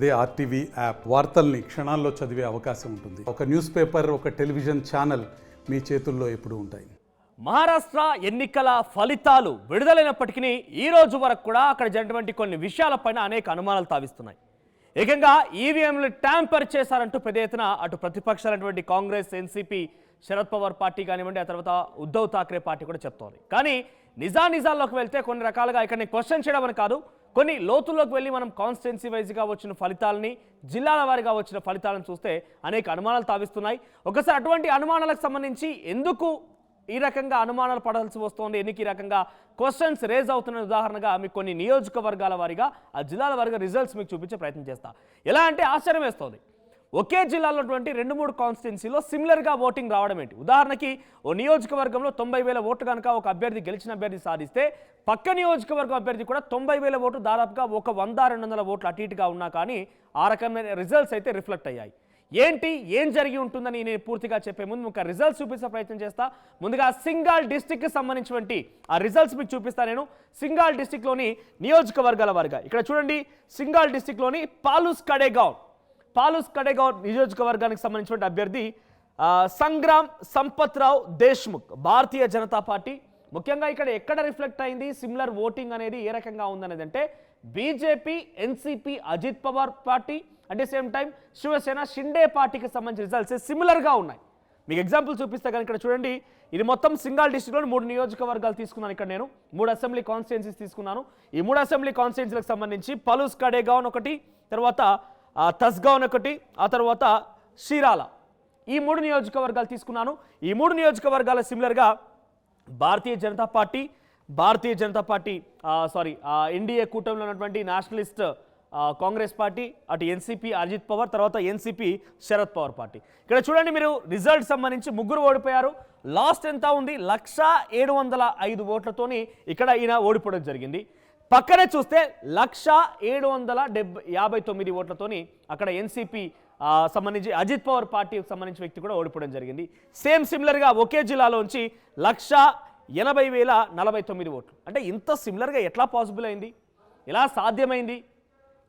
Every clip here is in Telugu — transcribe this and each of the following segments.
అదే ఆర్టీవీ యాప్ వార్తల్ని క్షణాల్లో చదివే అవకాశం ఉంటుంది. ఒక న్యూస్ పేపర్, ఒక టెలివిజన్ ఛానల్ మీ చేతుల్లో ఎప్పుడూ ఉంటాయి. మహారాష్ట్ర ఎన్నికల ఫలితాలు విడుదలైనప్పటికీ ఈ రోజు వరకు కూడా అక్కడ జరిగినటువంటి కొన్ని విషయాలపైన అనేక అనుమానాలు తావిస్తున్నాయి. ఏకంగా ఈవీఎంలు ట్యాంపర్ చేశారంటూ పెద్ద ఎత్తున అటు ప్రతిపక్షాలైనటువంటి కాంగ్రెస్, ఎన్సీపీ, శరద్ పవార్ పార్టీ కానివ్వండి, ఆ తర్వాత ఉద్ధవ్ ఠాక్రే పార్టీ కూడా చెప్తోంది. కానీ నిజాల్లోకి వెళ్తే కొన్ని రకాలుగా ఇక్కడ క్వశ్చన్ చేయడం అని కాదు, కొన్ని లోతుల్లోకి వెళ్ళి మనం కాన్స్టిట్యున్సీ వైజ్గా వచ్చిన ఫలితాలని, జిల్లాల వారిగా వచ్చిన ఫలితాలను చూస్తే అనేక అనుమానాలు తావిస్తున్నాయి. ఒకసారి అటువంటి అనుమానాలకు సంబంధించి ఎందుకు ఈ రకంగా అనుమానాలు పడాల్సి వస్తుంది, ఎందుకు ఈ రకంగా క్వశ్చన్స్ రేజ్ అవుతున్న ఉదాహరణగా మీకు కొన్ని నియోజకవర్గాల వారిగా, ఆ జిల్లాల వారిగా రిజల్ట్స్ మీకు చూపించే ప్రయత్నం చేస్తా. ఎలా అంటే ఆశ్చర్యం వేస్తుంది, ఒకే జిల్లాలో 2-3 కాన్స్టిట్యున్సీలో సిమిలర్గా ఓటింగ్ రావడం ఏంటి? ఉదాహరణకి ఓ నియోజకవర్గంలో 90,000 ఓట్లు కనుక ఒక అభ్యర్థి గెలిచిన అభ్యర్థి సాధిస్తే పక్క నియోజకవర్గం అభ్యర్థి కూడా 90,000 ఓట్లు, దాదాపుగా ఒక 100-200 ఓట్లు అటు ఇటుగా ఉన్నా కానీ ఆ రకమైన రిజల్ట్స్ అయితే రిఫ్లెక్ట్ అయ్యాయి. ఏంటి, ఏం జరిగి ఉంటుందని నేను పూర్తిగా చెప్పే ముందు ఒక రిజల్ట్స్ చూపించే ప్రయత్నం చేస్తా. ముందుగా సింగాల్ డిస్టిక్కి సంబంధించినటువంటి ఆ రిజల్ట్స్ మీకు చూపిస్తా. నేను సింగాల్ డిస్టిక్లోని నియోజకవర్గాల వారిగా ఇక్కడ చూడండి. సింగాల్ డిస్టిక్లోని పాలుస్ కడేగావ్ నియోజకవర్గానికి సంబంధించిన అభ్యర్థి సంగ్రామ్ సంపత్రావు దేశ్ముఖ్, భారతీయ జనతా పార్టీ. ముఖ్యంగా ఇక్కడ ఎక్కడ రిఫ్లెక్ట్ అయింది సిమిలర్ ఓటింగ్ అనేది, ఏ రకంగా ఉందనేది అంటే BJP, NCP, Ajit Pawar party, at the same time Shiv Sena, Shinde పార్టీకి సంబంధించిన రిజల్ట్స్ సిమిలర్గా ఉన్నాయి. మీకు ఎగ్జాంపుల్ చూపిస్తే కానీ ఇక్కడ చూడండి, ఇది మొత్తం సింగాల్ డిస్ట్రిక్ట్లో 3 నియోజకవర్గాలు తీసుకున్నాను. ఇక్కడ నేను 3 అసెంబ్లీ కాన్స్టిట్యున్సీస్ తీసుకున్నాను. ఈ 3 అసెంబ్లీ కాన్స్టిట్యున్సీలకు సంబంధించి పలుస్ కడేగావ్ ఒకటి, తర్వాత తస్గావ్ ఒకటి, ఆ తర్వాత షీరాల, ఈ 3 నియోజకవర్గాలు తీసుకున్నాను. ఈ 3 నియోజకవర్గాల సిమిలర్గా భారతీయ జనతా పార్టీ ఎన్డీఏ కూటమిలో ఉన్నటువంటి నేషనలిస్ట్ కాంగ్రెస్ పార్టీ, అటు ఎన్సీపీ అజిత్ పవార్, తర్వాత ఎన్సీపీ శరద్ పవార్ పార్టీ. ఇక్కడ చూడండి, మీరు రిజల్ట్ సంబంధించి 3 ఓడిపోయారు. లాస్ట్ ఎంత ఉంది, 1,705 ఓట్లతోని ఇక్కడ ఈయన ఓడిపోవడం జరిగింది. పక్కనే చూస్తే 1,759 ఓట్లతోని అక్కడ ఎన్సీపీ సంబంధించి అజిత్ పవార్ పార్టీకి సంబంధించిన వ్యక్తి కూడా ఓడిపోవడం జరిగింది. సిమిలర్గా ఒకే జిల్లాలోంచి 1,80,049 ఓట్లు. అంటే ఇంత సిమిలర్గా ఎట్లా పాసిబుల్ అయింది, ఎలా సాధ్యమైంది?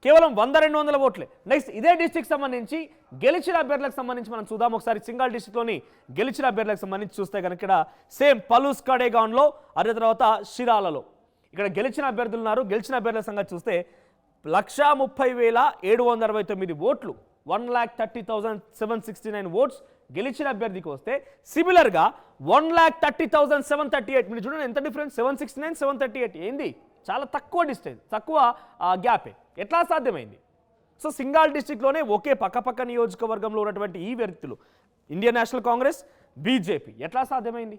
కేవలం 100-200 ఓట్లే. నెక్స్ట్ ఇదే డిస్ట్రిక్ట్ సంబంధించి గెలిచిన అభ్యర్థులకు సంబంధించి మనం చూద్దాం. ఒకసారి సింగాల్ డిస్ట్రిక్ట్లోని గెలిచిన అభ్యర్థులకు సంబంధించి చూస్తే కనుక ఇక్కడ సేమ్ పలుస్ కడేగావ్లో, అదే తర్వాత షిరాలలో ఇక్కడ గెలిచిన అభ్యర్థులు ఉన్నారు. గెలిచిన అభ్యర్థుల సంగతి చూస్తే 1,30,769 ఓట్లు, 1,30,769 ఓట్స్ గెలిచిన అభ్యర్థికి వస్తే సిమిలర్గా 1,30,738. మీరు చూడండి ఎంత డిఫరెన్స్, 769, 738 ఏంది, చాలా తక్కువ డిస్టెన్స్, తక్కువ గ్యాపే. ఎట్లా సాధ్యమైంది? సో సింగాల్ డిస్ట్రిక్ట్లోనే ఒకే పక్కపక్క నియోజకవర్గంలో ఉన్నటువంటి ఈ వ్యక్తులు, ఇండియన్ నేషనల్ కాంగ్రెస్, బీజేపీ, ఎట్లా సాధ్యమైంది?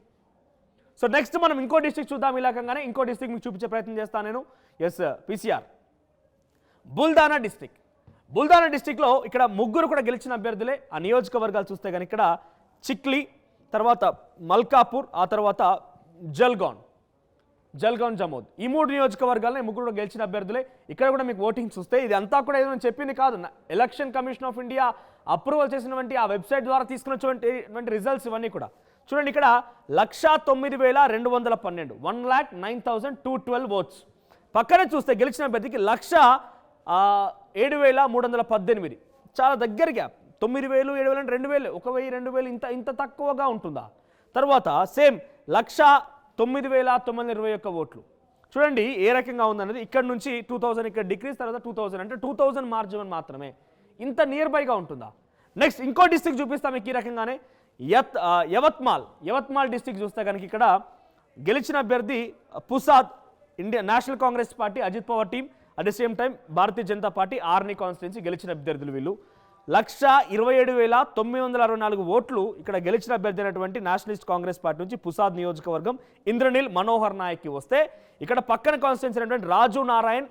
సో నెక్స్ట్ మనం ఇంకో డిస్ట్రిక్ట్ చూద్దాం. ఈ రకంగానే ఇంకో డిస్ట్రిక్ట్ మీకు చూపించే ప్రయత్నం చేస్తాను నేను. ఎస్, పీసీఆర్ బుల్దానా డిస్ట్రిక్ట్లో ఇక్కడ 3 కూడా గెలిచిన అభ్యర్థులే. ఆ నియోజకవర్గాలు చూస్తే కానీ ఇక్కడ చిక్లీ, తర్వాత మల్కాపూర్, ఆ తర్వాత జల్గాన్ జమోద్, ఈ 3 నియోజకవర్గాలనే 3 కూడా గెలిచిన అభ్యర్థులే. ఇక్కడ కూడా మీకు ఓటింగ్ చూస్తే ఇది అంతా కూడా ఏదో చెప్పింది కాదు, election commission of India approval చేసినటువంటి ఆ వెబ్సైట్ ద్వారా తీసుకున్నటువంటి రిజల్ట్స్ ఇవన్నీ కూడా చూడండి. ఇక్కడ 1,09,212, 1,09,212 ఓట్స్. పక్కనే చూస్తే గెలిచిన అభ్యర్థికి 1,07,318, చాలా దగ్గర గ్యాప్. 9,000, 7,000 అంటే 2,000, 1,000, 2,000 ఇంత తక్కువగా ఉంటుందా? తర్వాత సేమ్ 1,09,921 ఓట్లు. చూడండి ఏ రకంగా ఉందన్నది. ఇక్కడ నుంచి 2,000 ఇక్కడ డిక్రీస్, తర్వాత 2,000 అంటే 2,000 మార్జిన్ మాత్రమే. ఇంత నియర్ బైగా ఉంటుందా? నెక్స్ట్ ఇంకో డిస్ట్రిక్ట్ చూపిస్తాం మీకు ఈ రకంగానే. యవత్మాల్ డిస్ట్రిక్ట్ చూస్తే కనుక ఇక్కడ గెలిచిన అభ్యర్థి Pusad, Indian national congress party, Ajit Pawar team, at the same time Bharatiya Janata party, Arni constituency గెలిచిన అభ్యర్థులు వీళ్ళు. 1,27,964 ఓట్లు ఇక్కడ గెలిచిన అభ్యర్థి అయినటువంటి నేషనలిస్ట్ కాంగ్రెస్ పార్టీ నుంచి పుసాద్ నియోజకవర్గం ఇంద్రనీల్ మనోహర్ నాయక్కి వస్తే ఇక్కడ పక్కన కాన్స్టిట్యున్సీ అయినటువంటి రాజు నారాయణ్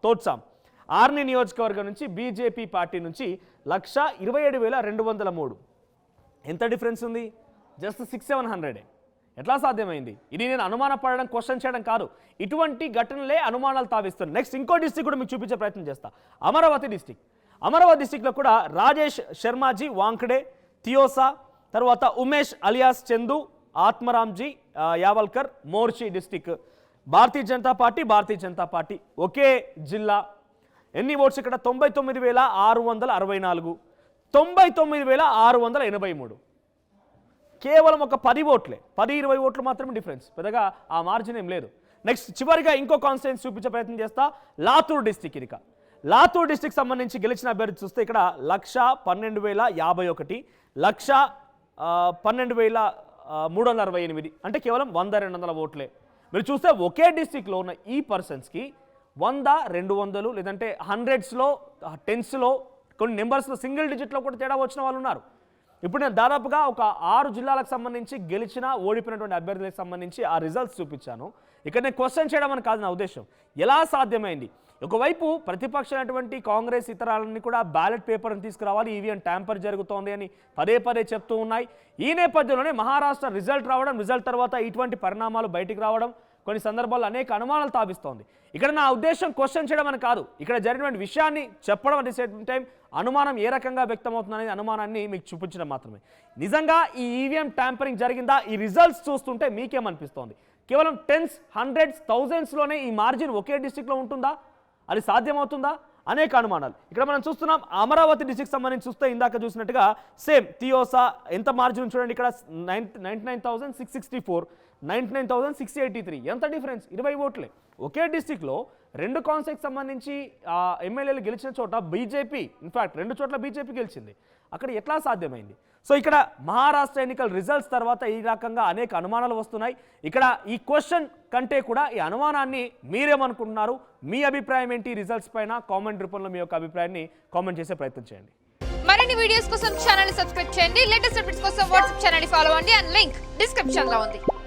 తోట్సామ్ ఆర్నీ నియోజకవర్గం నుంచి బీజేపీ పార్టీ నుంచి 1,27,203. ఎంత డిఫరెన్స్ ఉంది, జస్ట్ 600-700. ఎట్లా సాధ్యమైంది? ఇది నేను అనుమానపడడం, క్వశ్చన్ చేయడం కాదు, ఇటువంటి ఘటనలే అనుమానాలు తావిస్తున్నాయి. నెక్స్ట్ ఇంకో డిస్ట్రిక్ట్ కూడా మీకు చూపించే ప్రయత్నం చేస్తా. అమరావతి డిస్ట్రిక్ట్లో కూడా రాజేష్ శర్మాజీ వాంఖడే, థియోసా, తర్వాత ఉమేష్ అలియాస్ చందు, ఆత్మరామ్జీ యావల్కర్, మోర్చి డిస్ట్రిక్ట్ భారతీయ జనతా పార్టీ ఒకే జిల్లా. ఎన్ని ఓట్స్ ఇక్కడ 99,664, 99,683. కేవలం ఒక 10 ఓట్లే, 10-20 ఓట్లు మాత్రమే డిఫరెన్స్, పెద్దగా ఆ మార్జిన్ ఏం లేదు. నెక్స్ట్ చివరిగా ఇంకో కాన్స్టిట్యుయెన్సీ చూపించే ప్రయత్నం చేస్తా. లాతూర్ డిస్టిక్. ఇక లాతూర్ డిస్టిక్ సంబంధించి గెలిచిన అభ్యర్థి చూస్తే ఇక్కడ 1,12,051, 1,12,368, అంటే కేవలం 100-200 ఓట్లే. మీరు చూస్తే ఒకే డిస్టిక్లో ఉన్న ఈ పర్సన్స్కి 100-200 లేదంటే హండ్రెడ్స్లో, టెన్స్లో, కొన్ని నెంబర్స్లో సింగిల్ డిజిట్లో కూడా తేడా వచ్చిన వాళ్ళు ఉన్నారు. ఇప్పుడు నేను దాదాపుగా ఒక 6 జిల్లాలకు సంబంధించి గెలిచిన ఓడిపోయినటువంటి అభ్యర్థులకు సంబంధించి ఆ రిజల్ట్స్ చూపించాను. ఇక్కడ నేను క్వశ్చన్ చేయడం అని కాదు నా ఉద్దేశం, ఎలా సాధ్యమైంది. ఒకవైపు ప్రతిపక్షమైనటువంటి కాంగ్రెస్ ఇతరాలన్నీ కూడా బ్యాలెట్ పేపర్ని తీసుకురావాలి, ఈవీఎం ట్యాంపర్ జరుగుతోంది అని పదే చెప్తూ ఉన్నాయి. ఈ నేపథ్యంలోనే మహారాష్ట్ర రిజల్ట్ రావడం, రిజల్ట్ తర్వాత ఇటువంటి పరిణామాలు బయటికి రావడం కొన్ని సందర్భాల్లో అనేక అనుమానాలు తావిస్తోంది. ఇక్కడ నా ఉద్దేశం క్వశ్చన్ చేయడం అని కాదు, ఇక్కడ జరిగినటువంటి విషయాన్ని చెప్పడం, అట్ ది సేమ్ టైం అనుమానం ఏ రకంగా వ్యక్తమవుతుంది అనేది అనుమానాన్ని మీకు చూపించడం మాత్రమే. నిజంగా ఈ ఈవీఎం ట్యాంపరింగ్ జరిగిందా? ఈ రిజల్ట్స్ చూస్తుంటే మీకేమనిపిస్తోంది? కేవలం 10s, 100s, 1000sలోనే ఈ మార్జిన్ ఒకే డిస్టిక్లో ఉంటుందా? అది సాధ్యమవుతుందా? అనేక అనుమానాలు. ఇక్కడ మనం చూస్తున్నాం అమరావతి డిస్టిక్ సంబంధించి చూస్తే ఇందాక చూసినట్టుగా సేమ్ తియోసా ఎంత మార్జిన్ చూడండి, ఇక్కడ 99,664, 99,683, ఎంత డిఫరెన్స్, 20 ఓట్లే. ఒకే డిస్టిక్లో 2 కాన్సెప్ట్ సంబంధించి ఎమ్మెల్యేలు గెలిచిన చోట బీజేపీ, ఇన్ఫాక్ట్ 2 చోట్ల బీజేపీ గెలిచింది. అక్కడ ఎట్లా సాధ్యమైంది? సో ఇక్కడ మహారాష్ట్ర ఎన్నికల రిజల్ట్స్ తర్వాత ఈ రకంగా అనేక అనుమానాలు వస్తున్నాయి. ఇక్కడ ఈ క్వశ్చన్ కంటే కూడా ఈ అనుమానాన్ని మీరేమనుకుంటున్నారు? మీ అభిప్రాయం ఏంటి రిజల్ట్స్ పైన? కామెంట్ రూపంలో మీ యొక్క అభిప్రాయాన్ని కామెంట్ చేసే ప్రయత్నం చేయండి. మరిన్ని వీడియోస్ కోసం ఛానల్ ని సబ్స్క్రైబ్ చేయండి. లేటెస్ట్ అప్డేట్స్ కోసం వాట్సాప్ ఛానల్ ని ఫాలో అవ్వండి. అండ్ లింక్ డిస్క్రిప్షన్ లో ఉంది.